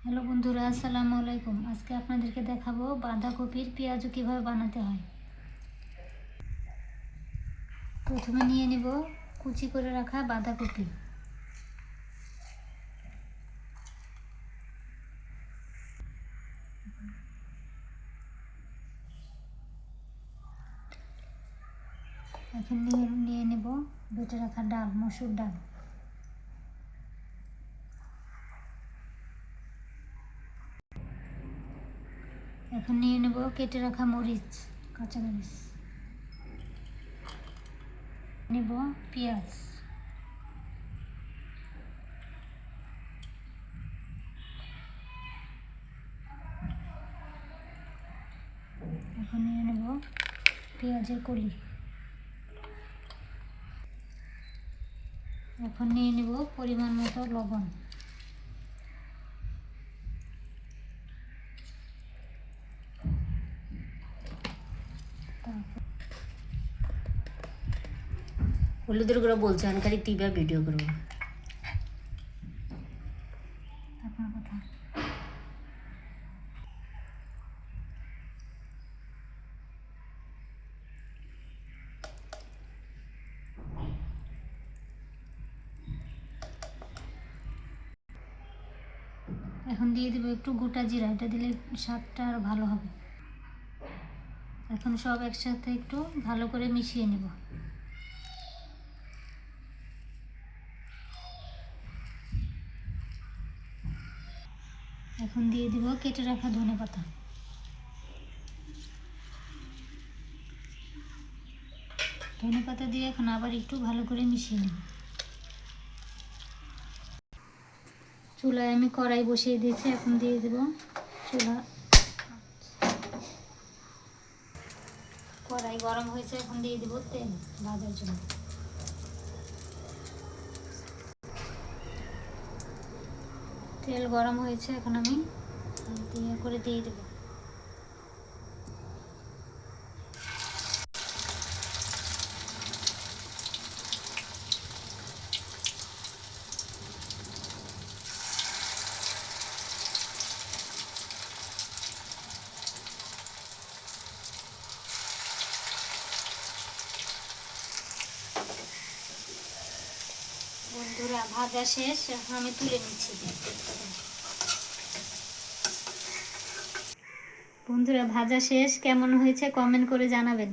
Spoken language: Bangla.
হ্যালো বন্ধুরা, আসসালামু আলাইকুম। আজকে আপনাদেরকে দেখাবো বাঁধাকপির পেঁয়াজু কিভাবে বানাতে হয়। প্রথমে নিয়ে নেব কুচি করে রাখা বাঁধাকপি। এখন নিয়ে নেব বেটে রাখা ডাল, মসুর ডাল। এখন নিয়ে নেব কেটে রাখা মরিচ, কাঁচা মরিচ। নেব পেঁয়াজ। এখন নিয়ে নেব পেঁয়াজের কলি। এখন নিয়ে নেব পরিমাণ মতো লবণ। হলুদের গুঁড়ো বলছে আনকারি টিভি ভিডিও করবো। আপনার কথা। এখন দিয়ে দেবো একটু গোটা জিরা, এটা দিলে স্বাদটা আরও ভালো হবে। এখন সব একসাথে একটু ভালো করে মিশিয়ে নেব। এখন দিয়ে দিব কেটে রাখা ধনেপাতা। ধনেপাতা দিয়ে এখন আবার একটু ভালো করে মিশিয়ে নেব। চুলায় আমি কড়াই বসিয়ে দিয়েছি, এখন দিয়ে দেব কড়াই গরম হয়েছে, এখন দিয়ে দেব তেল ভাজার জন্য। তেল গরম হয়েছে, এখন আমি দিয়ে দেব। বন্ধুরা, ভাজা শেষ, এখন আমি তুলে নিচ্ছি। বন্ধুরা, ভাজা শেষ, কেমন হয়েছে কমেন্ট করে জানাবেন।